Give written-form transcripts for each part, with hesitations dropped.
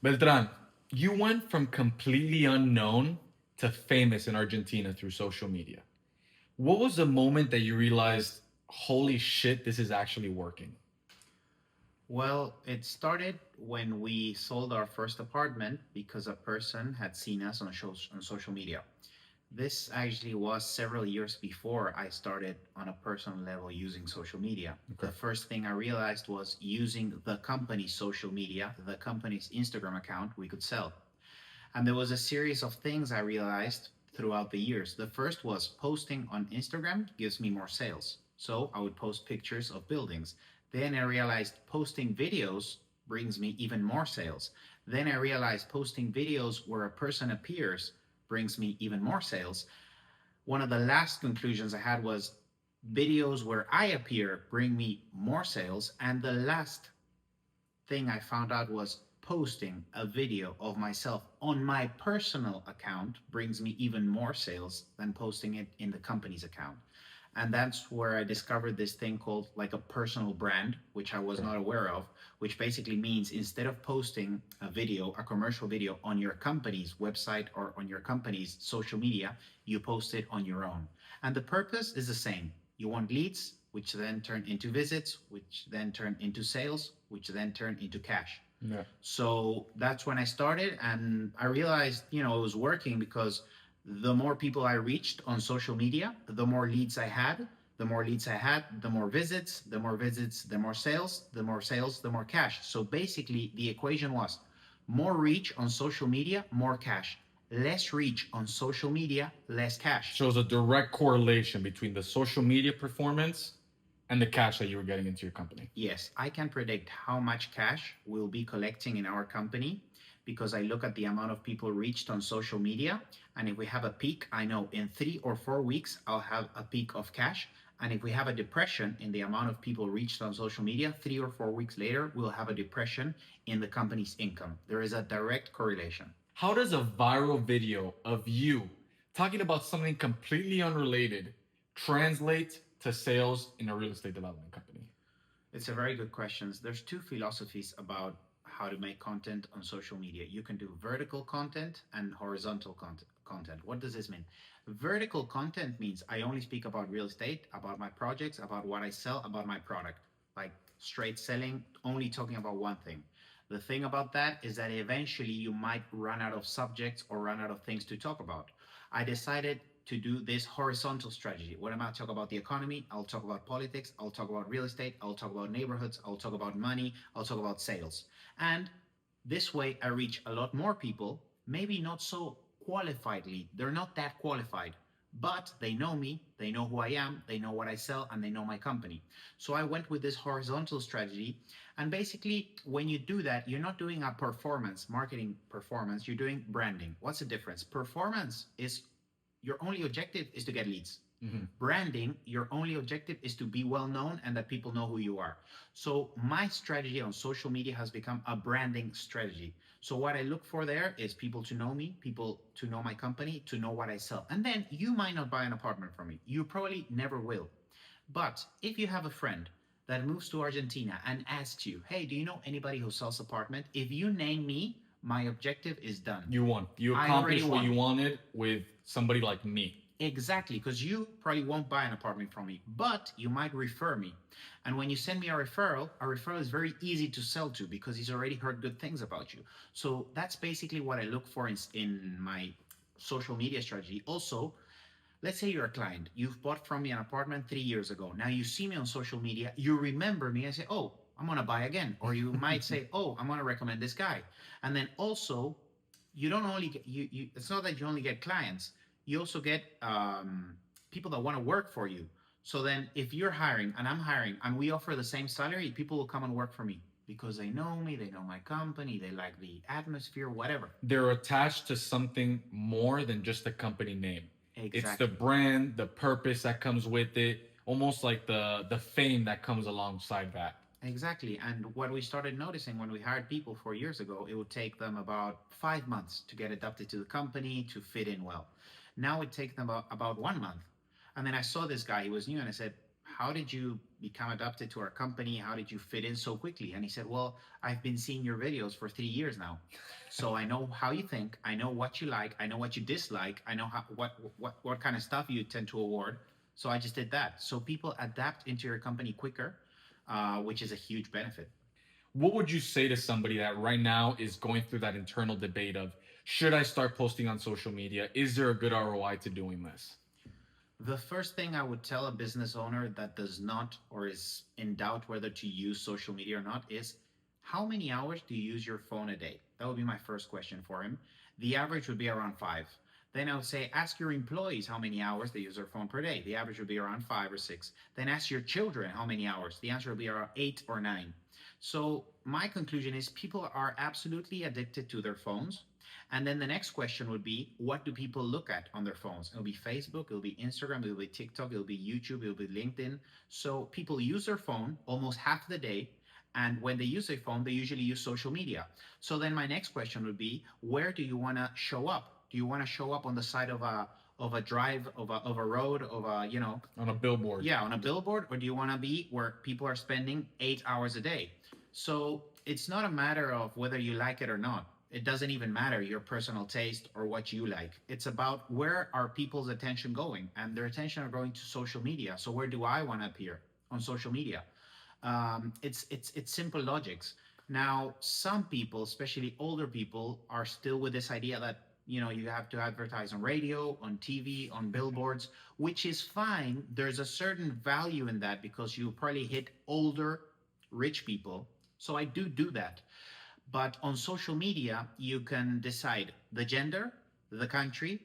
Beltran, you went from completely unknown to famous in Argentina through social media. What was the moment that you realized, holy shit, this is actually working? Well, it started when we sold our first apartment because a person had seen us on social media. This actually was several years before I started on a personal level using social media. Okay. The first thing I realized was using the company's social media, the company's Instagram account, we could sell. And there was a series of things I realized throughout the years. The first was posting on Instagram gives me more sales. So I would post pictures of buildings. Then I realized posting videos brings me even more sales. Then I realized posting videos where a person appears brings me even more sales. One of the last conclusions I had was videos where I appear bring me more sales. And the last thing I found out was posting a video of myself on my personal account brings me even more sales than posting it in the company's account. And that's where I discovered this thing called like a personal brand, which I was Okay. not aware of, which basically means instead of posting a video, a commercial video on your company's website or on your company's social media, you post it on your own. And the purpose is the same. You want leads, which then turn into visits, which then turn into sales, which then turn into cash. Yeah. So that's when I started, and I realized, it was working because the more people I reached on social media, the more leads I had. The more leads I had, the more visits, the more visits, the more sales, the more sales, the more cash. So basically, the equation was more reach on social media, more cash. Less reach on social media, less cash. Shows a direct correlation between the social media performance and the cash that you were getting into your company. Yes, I can predict how much cash we'll be collecting in our company because I look at the amount of people reached on social media. And if we have a peak, I know in 3 or 4 weeks, I'll have a peak of cash. And if we have a depression in the amount of people reached on social media, 3 or 4 weeks later, we'll have a depression in the company's income. There is a direct correlation. How does a viral video of you talking about something completely unrelated translate to sales in a real estate development company? It's a very good question. There's two philosophies about how to make content on social media. You can do vertical content and horizontal content. What does this mean? Vertical content means I only speak about real estate, about my projects, about what I sell, about my product. Like straight selling, only talking about one thing. The thing about that is that eventually you might run out of subjects or run out of things to talk about. I decided to do this horizontal strategy. When I'm talk about the economy, I'll talk about politics, I'll talk about real estate, I'll talk about neighborhoods, I'll talk about money, I'll talk about sales. And this way I reach a lot more people, maybe not so qualifiedly. They're not that qualified, but they know me, they know who I am, they know what I sell, and they know my company. So I went with this horizontal strategy. And basically, when you do that, you're not doing a performance, marketing performance, you're doing branding. What's the difference? Performance is your only objective is to get leads. Mm-hmm. Branding, your only objective is to be well known and that people know who you are. So my strategy on social media has become a branding strategy. So what I look for there is people to know me, people to know my company, to know what I sell. And then you might not buy an apartment from me. You probably never will. But if you have a friend that moves to Argentina and asks you, hey, do you know anybody who sells apartment? If you name me, my objective is done. You won. You accomplished what you wanted with somebody like me. Exactly, because you probably won't buy an apartment from me, but you might refer me. And when you send me a referral is very easy to sell to because he's already heard good things about you. So that's basically what I look for in my social media strategy. Also, let's say you're a client, you've bought from me an apartment 3 years ago. Now you see me on social media, you remember me and say, oh, I'm going to buy again. Or you might say, oh, I'm going to recommend this guy. And then also, you don't only get, it's not that you only get clients, you also get people that want to work for you. So then if you're hiring and I'm hiring and we offer the same salary, people will come and work for me because they know me, they know my company, they like the atmosphere, whatever. They're attached to something more than just the company name. Exactly. It's the brand, the purpose that comes with it, almost like the fame that comes alongside that. Exactly. And what we started noticing when we hired people 4 years ago, it would take them about 5 months to get adapted to the company, to fit in well. Now it takes them about 1 month. And then I saw this guy, he was new, and I said, how did you become adapted to our company? How did you fit in so quickly? And he said, well, I've been seeing your videos for 3 years now. So I know how you think. I know what you like. I know what you dislike. I know what kind of stuff you tend to award. So I just did that. So people adapt into your company quicker, which is a huge benefit. What would you say to somebody that right now is going through that internal debate of, should I start posting on social media? Is there a good ROI to doing this? The first thing I would tell a business owner that does not or is in doubt whether to use social media or not is, how many hours do you use your phone a day? That would be my first question for him. The average would be around 5. Then I would say, ask your employees how many hours they use their phone per day. The average would be around 5 or 6. Then ask your children how many hours. The answer will be around 8 or 9. So my conclusion is people are absolutely addicted to their phones. And then the next question would be, what do people look at on their phones? It'll be Facebook, it'll be Instagram, it'll be TikTok, it'll be YouTube, it'll be LinkedIn. So people use their phone almost half the day. And when they use their phone, they usually use social media. So then my next question would be, where do you want to show up? Do you want to show up on the side of a drive, of a road, of a, you know, On a billboard. yeah, on a billboard, or do you want to be where people are spending 8 hours a day? So it's not a matter of whether you like it or not. It doesn't even matter your personal taste or what you like. It's about where are people's attention going, and their attention are going to social media. So where do I want to appear on social media? It's simple logics. Now, some people, especially older people, are still with this idea that, you know, you have to advertise on radio, on TV, on billboards, which is fine. There's a certain value in that because you probably hit older, rich people. So I do that. But on social media, you can decide the gender, the country,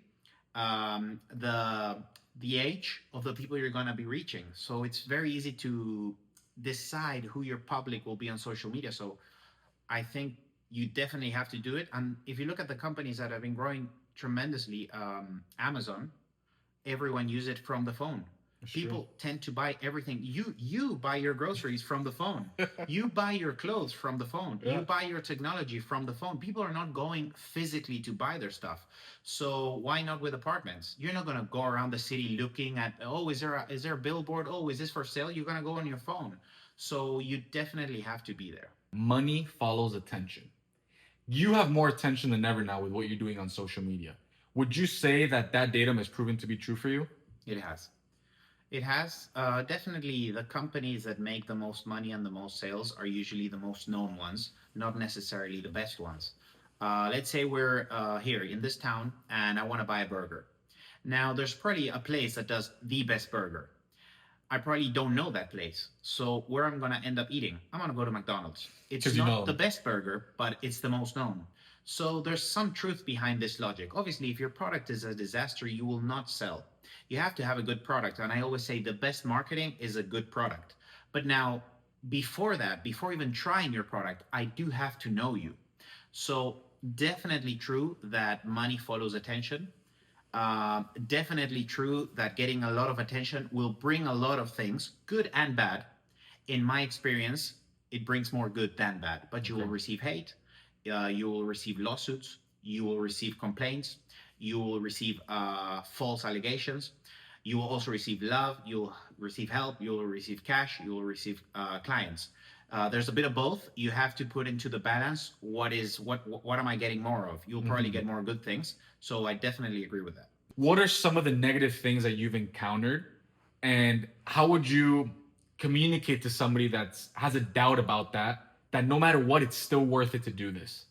the age of the people you're going to be reaching. So it's very easy to decide who your public will be on social media. So I think you definitely have to do it. And if you look at the companies that have been growing tremendously, Amazon, everyone use it from the phone. That's People true. tend to buy everything. You buy your groceries from the phone. You buy your clothes from the phone. Yeah. You buy your technology from the phone. People are not going physically to buy their stuff. So why not with apartments? You're not going to go around the city looking at, oh, is there a billboard? Oh, is this for sale? You're going to go on your phone. So you definitely have to be there. Money follows attention. You have more attention than ever now with what you're doing on social media. Would you say that that datum has proven to be true for you? It has. It has. Definitely the companies that make the most money and the most sales are usually the most known ones, not necessarily the best ones. Let's say we're here in this town and I want to buy a burger. Now, there's probably a place that does the best burger. I probably don't know that place. So where I'm gonna end up eating, I'm gonna go to McDonald's. It's 'Cause you know not the them. best burger, but it's the most known. So there's some truth behind this logic. Obviously, if your product is a disaster, you will not sell. You have to have a good product. And I always say the best marketing is a good product. But now, before that, before even trying your product, I do have to know you. So definitely true that money follows attention. Definitely true that getting a lot of attention will bring a lot of things, good and bad. In my experience, it brings more good than bad, but you will Okay. receive hate, you will receive lawsuits, you will receive complaints, you will receive false allegations, you will also receive love, you'll receive help, you will receive cash, you will receive clients. There's a bit of both. You have to put into the balance what am I getting more of? You'll probably get more good things. So I definitely agree with that. What are some of the negative things that you've encountered, and how would you communicate to somebody that has a doubt about that no matter what, it's still worth it to do this?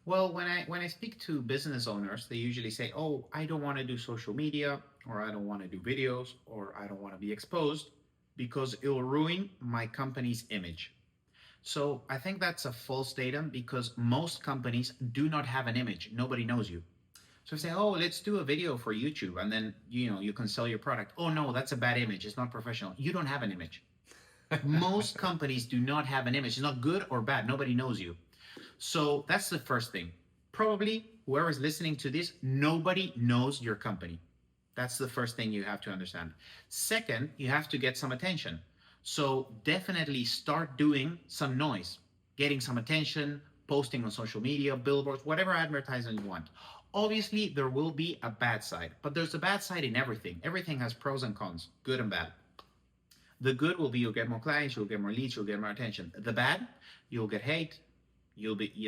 Well, when I speak to business owners, they usually say, "Oh, I don't want to do social media, or I don't want to do videos, or I don't want to be exposed because it will ruin my company's image." So I think that's a false datum because most companies do not have an image. Nobody knows you. So say, "Oh, let's do a video for YouTube, and then you can sell your product." Oh no, that's a bad image. It's not professional. You don't have an image. Most companies do not have an image. It's not good or bad. Nobody knows you. So that's the first thing. Probably whoever's listening to this, nobody knows your company. That's the first thing you have to understand. Second, you have to get some attention. So definitely start doing some noise, getting some attention, posting on social media, billboards, whatever advertising you want. Obviously, there will be a bad side, but there's a bad side in everything. Everything has pros and cons, good and bad. The good will be you'll get more clients, you'll get more leads, you'll get more attention. The bad, you'll get hate,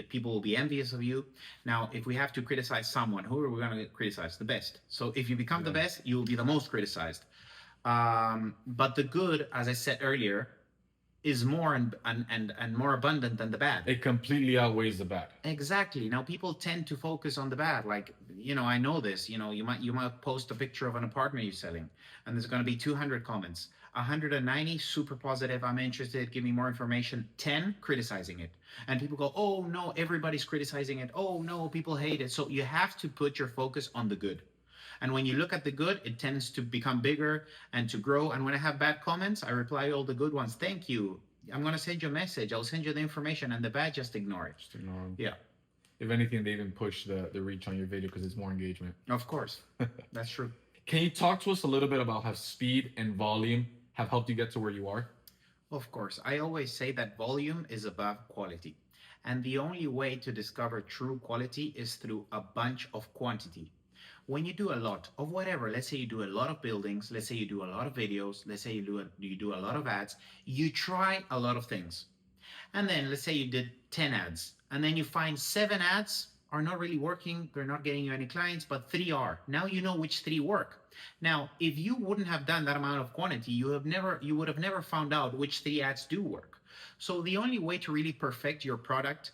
people will be envious of you. Now, if we have to criticize someone, who are we going to criticize? The best. So if you become the best, you will be the most criticized. But the good, as I said earlier, is more and more abundant than the bad. It completely outweighs the bad. Exactly. Now people tend to focus on the bad. Like, I know this. You might post a picture of an apartment you're selling, and there's going to be 200 comments. 190 super positive. I'm interested. Give me more information. 10 criticizing it, and people go, "Oh no, everybody's criticizing it. Oh no, people hate it." So you have to put your focus on the good. And when you look at the good, it tends to become bigger and to grow. And when I have bad comments, I reply all the good ones. Thank you. I'm going to send you a message. I'll send you the information. And the bad, just ignore it. Just ignore them. Yeah. If anything, they even push the reach on your video because it's more engagement. Of course. That's true. Can you talk to us a little bit about how speed and volume have helped you get to where you are? Of course. I always say that volume is above quality. And the only way to discover true quality is through a bunch of quantity. When you do a lot of whatever, let's say you do a lot of buildings, let's say you do a lot of videos, let's say you do a lot of ads, you try a lot of things. And then let's say you did 10 ads, and then you find 7 ads are not really working, they're not getting you any clients, but 3 are. Now you know which 3 work. Now, if you wouldn't have done that amount of quantity, you would have never found out which 3 ads do work. So the only way to really perfect your product,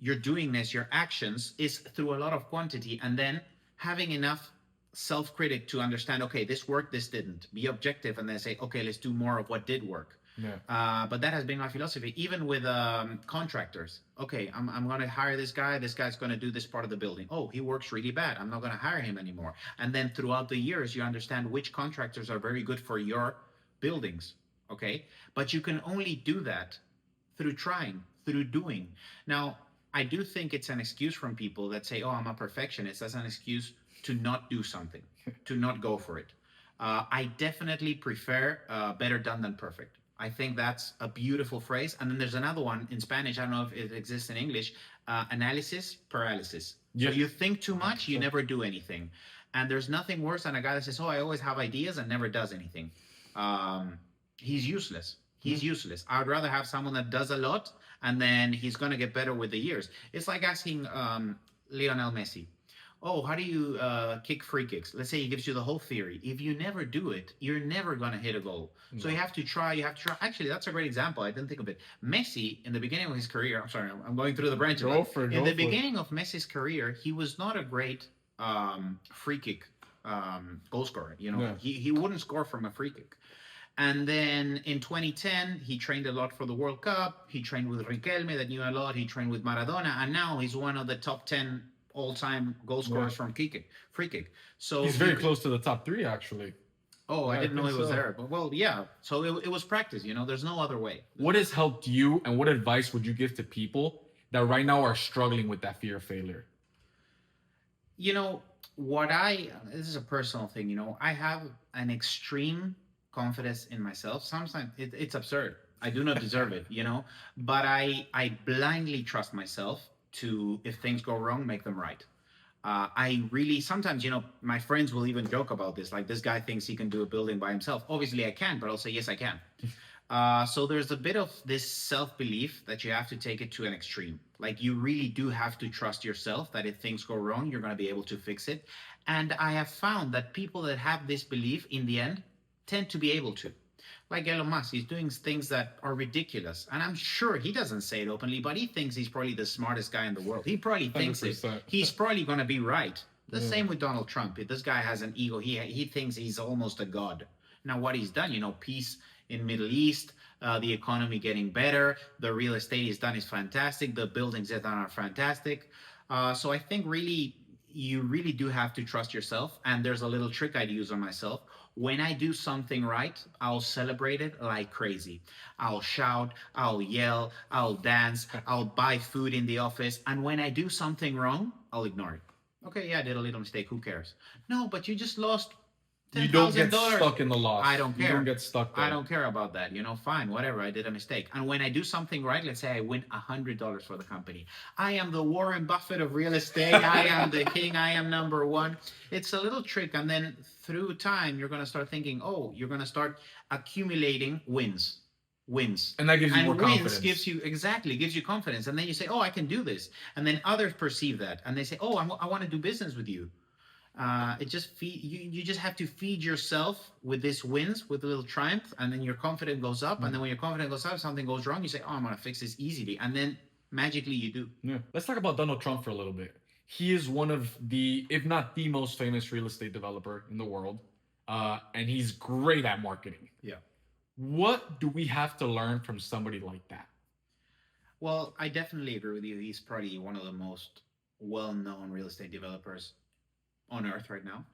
your doingness, your actions, is through a lot of quantity, and then having enough self-critic to understand, okay, this worked, this didn't. Be objective and then say, okay, let's do more of what did work. Yeah. But that has been my philosophy, even with contractors. Okay, I'm going to hire this guy. This guy's going to do this part of the building. Oh, he works really bad. I'm not going to hire him anymore. And then throughout the years, you understand which contractors are very good for your buildings. Okay, but you can only do that through trying, through doing. Now, I do think it's an excuse from people that say, oh, I'm a perfectionist. That's an excuse to not do something, to not go for it. I definitely prefer better done than perfect. I think that's a beautiful phrase. And then there's another one in Spanish. I don't know if it exists in English. Analysis paralysis. Yeah. So you think too much, you never do anything. And there's nothing worse than a guy that says, oh, I always have ideas and never does anything. He's useless. He's useless. I would rather have someone that does a lot and then he's going to get better with the years. It's like asking Lionel Messi, oh, how do you kick free kicks? Let's say he gives you the whole theory. If you never do it, you're never going to hit a goal. No. So you have to try. Actually, that's a great example. I didn't think of it. Messi, in the beginning of his career, I'm sorry, I'm going through the branches. In the beginning of Messi's career, he was not a great free kick goal scorer. He wouldn't score from a free kick. And then in 2010, he trained a lot for the World Cup. He trained with Riquelme, that knew a lot. He trained with Maradona. And now he's one of the top 10 all-time goal scorers from free kick. So he's very close to the top 3, actually. Oh, I didn't know he was there. But, well, yeah. So it was practice. There's no other way. What has helped you, and what advice would you give to people that right now are struggling with that fear of failure? This is a personal thing. I have an extreme confidence in myself. Sometimes it's absurd. I do not deserve it, but I blindly trust myself to, if things go wrong, make them right. I really, sometimes, my friends will even joke about this. Like, this guy thinks he can do a building by himself. Obviously I can, but I'll say, yes, I can. So there's a bit of this self-belief that you have to take it to an extreme. Like, you really do have to trust yourself that if things go wrong, you're going to be able to fix it. And I have found that people that have this belief in the end tend to be able to. Like Elon Musk, he's doing things that are ridiculous. And I'm sure he doesn't say it openly, but he thinks he's probably the smartest guy in the world. He probably thinks 100%. It. He's probably going to be right. The same with Donald Trump. This guy has an ego. He thinks he's almost a god. Now, what he's done, peace in Middle East, the economy getting better, the real estate he's done is fantastic, the buildings he's done are fantastic. So I think you really do have to trust yourself. And there's a little trick I'd use on myself. When I do something right, I'll celebrate it like crazy. I'll shout, I'll yell, I'll dance, I'll buy food in the office. And when I do something wrong, I'll ignore it. Okay, yeah, I did a little mistake. Who cares? No, but you just lost You don't get $10,000. stuck in the loss. I don't You don't care. get stuck there. I don't care about that. Fine, whatever. I did a mistake. And when I do something right, let's say I win $100 for the company. I am the Warren Buffett of real estate. I am the king. I am number one. It's a little trick. And then through time, you're going to start thinking, oh, you're going to start accumulating wins. And that gives you more wins confidence. gives you confidence. And then you say, oh, I can do this. And then others perceive that. And they say, oh, I want to do business with you. It just you just have to feed yourself with these wins, with a little triumph, and then your confidence goes up. And then when your confidence goes up, something goes wrong, you say, oh, I'm going to fix this easily. And then magically you do. Yeah. Let's talk about Donald Trump for a little bit. He is one of the, if not the most famous real estate developer in the world. And he's great at marketing. Yeah. What do we have to learn from somebody like that? Well, I definitely agree with you. He's probably one of the most well-known real estate developers on earth right now.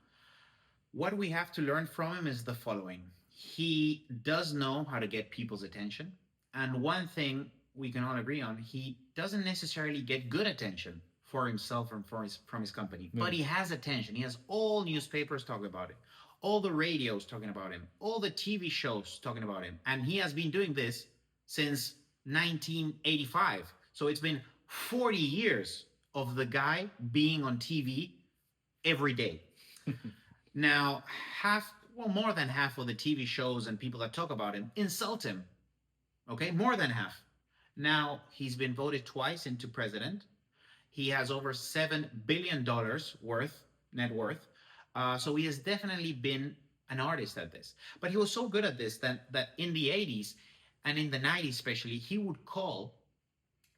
What we have to learn from him is the following. He does know how to get people's attention. And one thing we can all agree on, he doesn't necessarily get good attention for himself and from his company, but he has attention. He has all newspapers talking about it, all the radios talking about him, all the TV shows talking about him. And he has been doing this since 1985. So it's been 40 years of the guy being on TV every day. Now, more than half of the TV shows and people that talk about him insult him. Okay, more than half. Now, he's been voted twice into president. He has over $7 billion net worth. So he has definitely been an artist at this. But he was so good at this that in the 80s and in the 90s especially, he would call,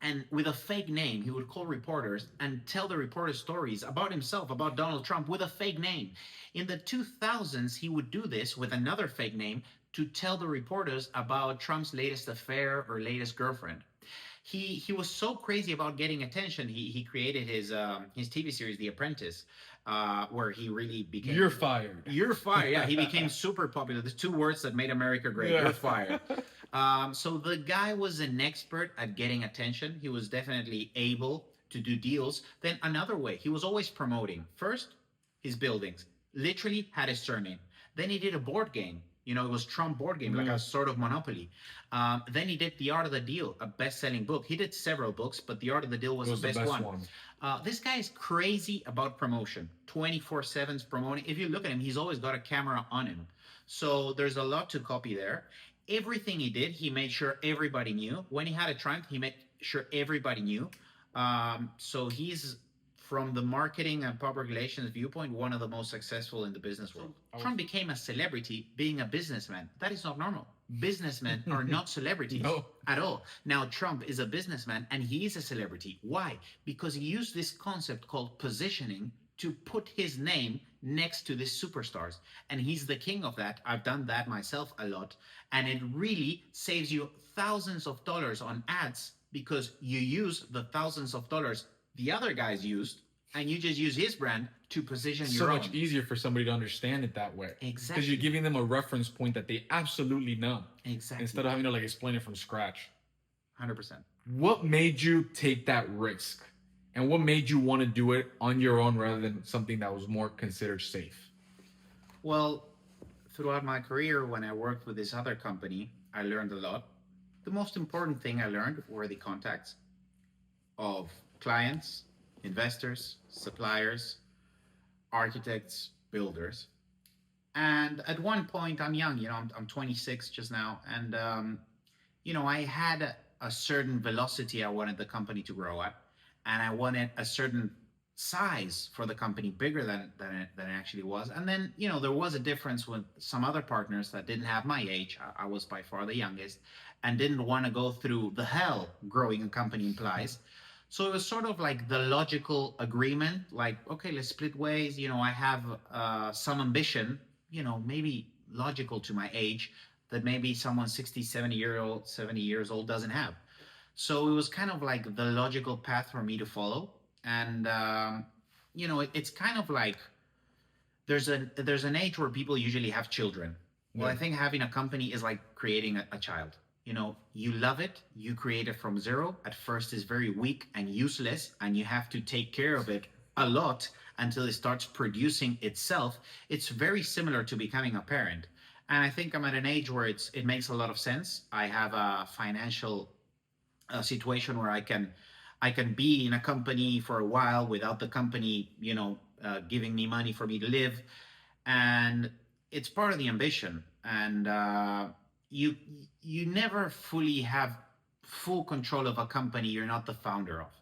and with a fake name, he would call reporters and tell the reporters stories about himself, about Donald Trump, with a fake name. In the 2000s, he would do this with another fake name to tell the reporters about Trump's latest affair or latest girlfriend. He was so crazy about getting attention. He created his TV series, The Apprentice, where he really became. You're fired. You're fired. Yeah, he became super popular. The two words that made America great. Yeah. You're fired. So the guy was an expert at getting attention. He was definitely able to do deals. Then another way, he was always promoting. First, his buildings. Literally had his surname. Then he did a board game. It was Trump board game, like a sort of Monopoly. Then he did The Art of the Deal, a best-selling book. He did several books, but The Art of the Deal was the best one. This guy is crazy about promotion. 24/7's promoting. If you look at him, he's always got a camera on him. So there's a lot to copy there. Everything he did, he made sure everybody knew. When he had a triumph, he made sure everybody knew. So he's, from the marketing and public relations viewpoint, one of the most successful in the business world. Trump became a celebrity being a businessman. That is not normal. Businessmen are not celebrities at all. Now, Trump is a businessman and he is a celebrity. Why? Because he used this concept called positioning to put his name next to these superstars. And he's the king of that. I've done that myself a lot. And it really saves you thousands of dollars on ads because you use the thousands of dollars the other guys used, and you just use his brand to position your own. So much easier for somebody to understand it that way. Exactly. Because you're giving them a reference point that they absolutely know. Exactly. Instead of having to explain it from scratch. 100%. What made you take that risk? And what made you want to do it on your own rather than something that was more considered safe? Well, throughout my career, when I worked with this other company, I learned a lot. The most important thing I learned were the contacts of clients, investors, suppliers, architects, builders. And at one point, I'm young, I'm 26 just now. And, I had a certain velocity I wanted the company to grow at. And I wanted a certain size for the company, bigger than it actually was. And then, there was a difference with some other partners that didn't have my age. I was by far the youngest and didn't want to go through the hell growing a company implies. So it was sort of like the logical agreement, like, okay, let's split ways. I have some ambition, maybe logical to my age that maybe someone 60, 70 years old doesn't have. So it was kind of like the logical path for me to follow. And, it's kind of like there's an age where people usually have children. Well, I think having a company is like creating a child. You love it, you create it from zero. At first it's very weak and useless, and you have to take care of it a lot until it starts producing itself. It's very similar to becoming a parent. And I think I'm at an age where it makes a lot of sense. I have a financial situation where I can be in a company for a while without the company, giving me money for me to live, and it's part of the ambition. And you you never fully have full control of a company you're not the founder of,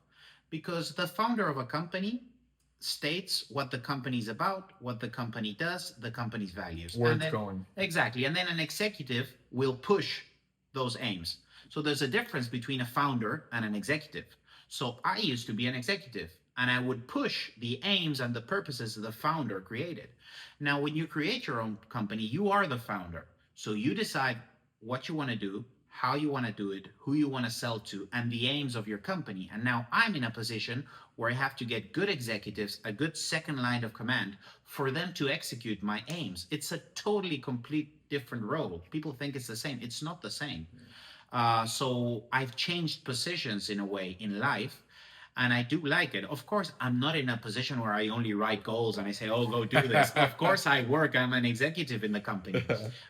because the founder of a company states what the company's about, what the company does, the company's values, Where and it's then going. exactly, and then an executive will push those aims. So there's a difference between a founder and an executive. So I used to be an executive, and I would push the aims and the purposes the founder created. Now, when you create your own company, you are the founder. So you decide what you want to do, how you want to do it, who you want to sell to, and the aims of your company. And now I'm in a position where I have to get good executives, a good second line of command for them to execute my aims. It's a totally complete different role. People think it's the same. It's not the same. So I've changed positions in a way in life, and I do like it. Of course, I'm not in a position where I only write goals and I say, "Oh, go do this." Of course, I work. I'm an executive in the company,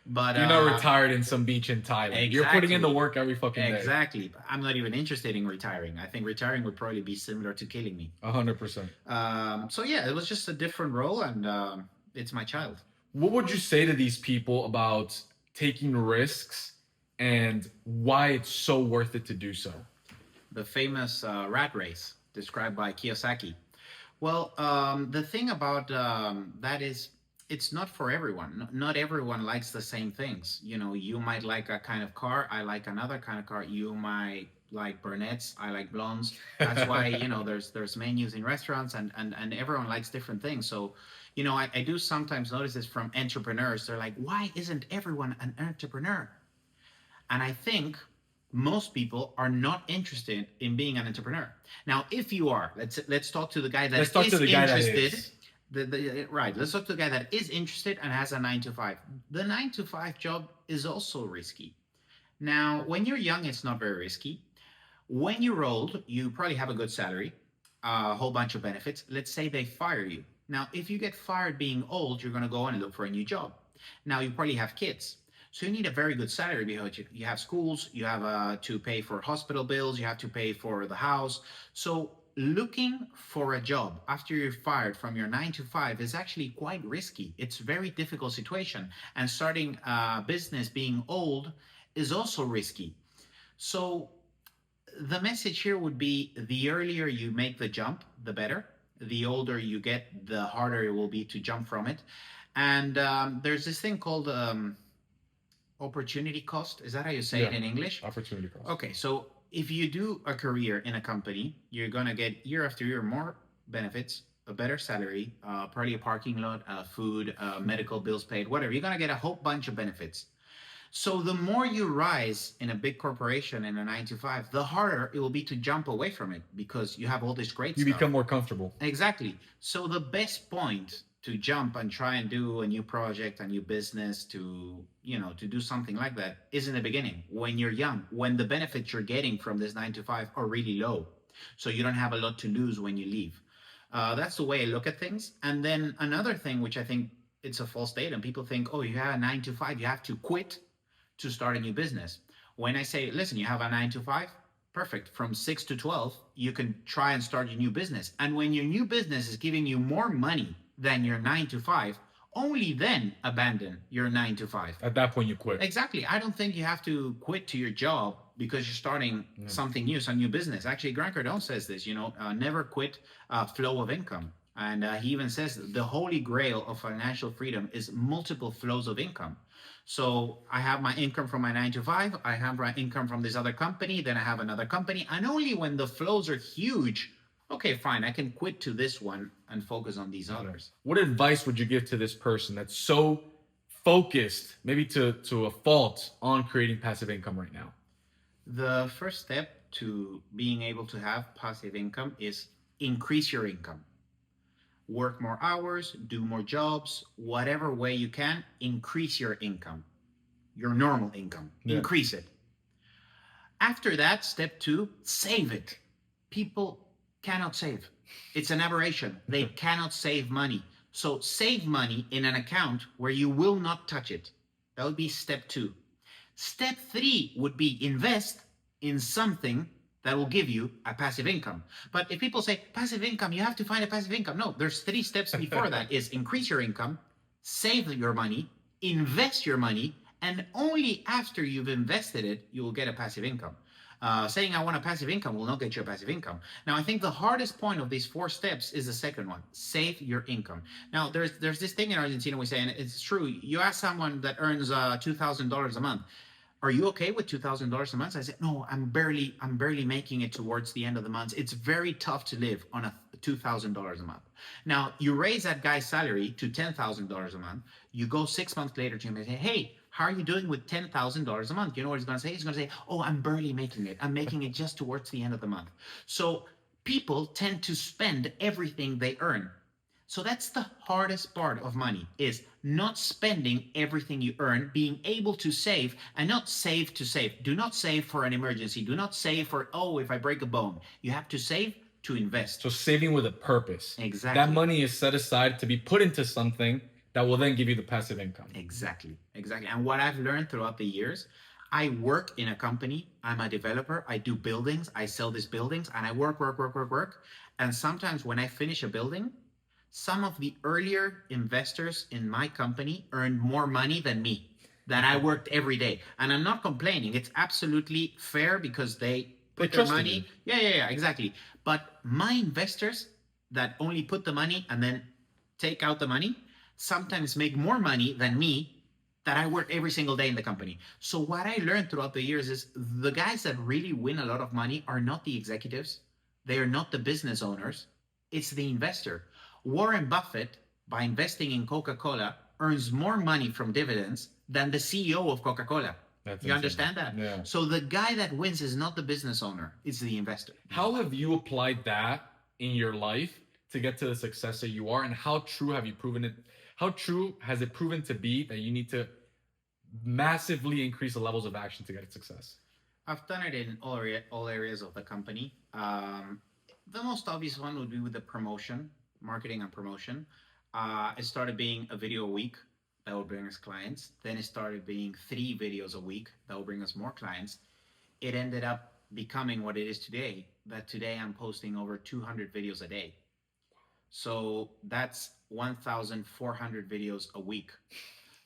but You're not retired in some beach in Thailand. You're putting in the exactly, work every fucking day. exactly. I'm not even interested in retiring. I think retiring would probably be similar to killing me. 100%. So yeah, it was just a different role, and it's my child. What would you say to these people about taking risks and why it's so worth it to do so? The famous rat race described by Kiyosaki. Well, the thing about that is, it's not for everyone. Not everyone likes the same things. You might like a kind of car. I like another kind of car. You might like brunettes. I like blondes. That's why there's menus in restaurants, and everyone likes different things. So, I do sometimes notice this from entrepreneurs. They're like, why isn't everyone an entrepreneur? And I think most people are not interested in being an entrepreneur. Now, if you are, let's talk to the guy that Let's talk is to the guy that interested. is. Right. Let's talk to the guy that is interested and has a 9 to 5. The 9 to 5 job is also risky. Now, when you're young, it's not very risky. When you're old, you probably have a good salary, a whole bunch of benefits. Let's say they fire you. Now, if you get fired being old, you're going to go and look for a new job. Now, you probably have kids. So you need a very good salary because you have schools, you have to pay for hospital bills, you have to pay for the house. So looking for a job after you're fired from your 9 to 5 is actually quite risky. It's a very difficult situation. And starting a business being old is also risky. So the message here would be, the earlier you make the jump, the better. The older you get, the harder it will be to jump from it. And there's this thing called opportunity cost. Is that how you say it in English? Opportunity cost. Okay, so if you do a career in a company, you're gonna get year after year more benefits, a better salary, probably a parking lot, food, medical bills paid, whatever. You're gonna get a whole bunch of benefits. So the more you rise in a big corporation in a 9 to 5, the harder it will be to jump away from it because you have all this great You stuff. become more comfortable. Exactly. So the best point to jump and try and do a new project, a new business, to do something like that is in the beginning, when you're young, when the benefits you're getting from this 9 to 5 are really low. So you don't have a lot to lose when you leave. That's the way I look at things. And then another thing, which I think it's a false state, and people think, oh, you have a 9 to 5, you have to quit to start a new business. When I say, listen, you have a 9 to 5, perfect. From 6 to 12, you can try and start your new business. And when your new business is giving you more money than your 9 to 5, only then abandon your 9 to 5. At that point, you quit. Exactly. I don't think you have to quit to your job because you're starting something new, some new business. Actually, Grant Cardone says this, never quit flow of income. And he even says the holy grail of financial freedom is multiple flows of income. So I have my income from my 9 to 5, I have my income from this other company, then I have another company. And only when the flows are huge, okay, fine, I can quit to this one and focus on these others. What advice would you give to this person that's so focused, maybe to a fault, on creating passive income right now? The first step to being able to have passive income is increase your income. Work more hours, do more jobs, whatever way you can, increase your income, your normal income, increase it. After that, step 2, save it. People cannot save. It's an aberration. They cannot save money. So save money in an account where you will not touch it. That would be step 2. Step 3 would be invest in something that will give you a passive income. But if people say passive income, you have to find a passive income. No, there's 3 steps before that is increase your income, save your money, invest your money, and only after you've invested it, you will get a passive income. Saying I want a passive income will not get you a passive income. Now, I think the hardest point of these 4 steps is the second one: save your income. Now, there's this thing in Argentina we say, and it's true. You ask someone that earns $2,000 a month, are you okay with $2,000 a month? I said, no, I'm barely making it towards the end of the month. It's very tough to live on a $2,000 a month. Now, you raise that guy's salary to $10,000 a month. You go 6 months later to him and say, hey, how are you doing with $10,000 a month? You know what he's going to say? He's going to say, oh, I'm barely making it. I'm making it just towards the end of the month. So people tend to spend everything they earn. So that's the hardest part of money, is not spending everything you earn, being able to save, and not save to save. Do not save for an emergency. Do not save for, oh, if I break a bone. You have to save to invest. So saving with a purpose. Exactly. That money is set aside to be put into something that will then give you the passive income. Exactly. And what I've learned throughout the years, I work in a company. I'm a developer. I do buildings. I sell these buildings, and I work. And sometimes when I finish a building, some of the earlier investors in my company earned more money than me, that I worked every day. And I'm not complaining. It's absolutely fair because they put their money. Yeah, exactly. But my investors that only put the money and then take out the money sometimes make more money than me, that I work every single day in the company. So what I learned throughout the years is the guys that really win a lot of money are not the executives. They are not the business owners. It's the investor. Warren Buffett, by investing in Coca-Cola, earns more money from dividends than the CEO of Coca-Cola. You understand that? Yeah. So the guy that wins is not the business owner, it's the investor. How have you applied that in your life to get to the success that you are, and how true have you proven it? How true has it proven to be that you need to massively increase the levels of action to get success? I've done it in all areas of the company. The most obvious one would be with the promotion, marketing and promotion. It started being a video a week that would bring us clients. Then it started being 3 videos a week that will bring us more clients. It ended up becoming what it is today, that today I'm posting over 200 videos a day. So that's 1,400 videos a week.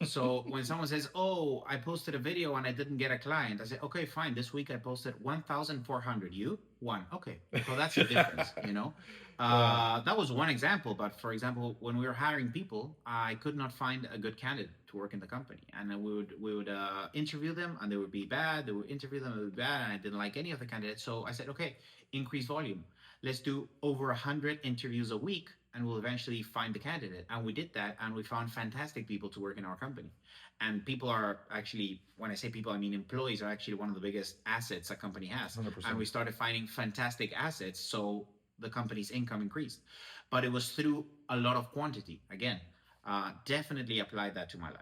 So when someone says, oh, I posted a video and I didn't get a client, I say, okay, fine. This week I posted 1,400. You? 1. Okay. So that's the difference, you know? That was one example. But for example, when we were hiring people, I could not find a good candidate to work in the company. And then we would interview them and they would be bad. They would interview them, they would be bad. And I didn't like any of the candidates. So I said, okay, increase volume. Let's do over 100 interviews a week, and we'll eventually find the candidate. And we did that, and we found fantastic people to work in our company. And people are actually, when I say people, I mean employees are actually one of the biggest assets a company has. 100%. And we started finding fantastic assets, so the company's income increased. But it was through a lot of quantity. Again, definitely applied that to my life.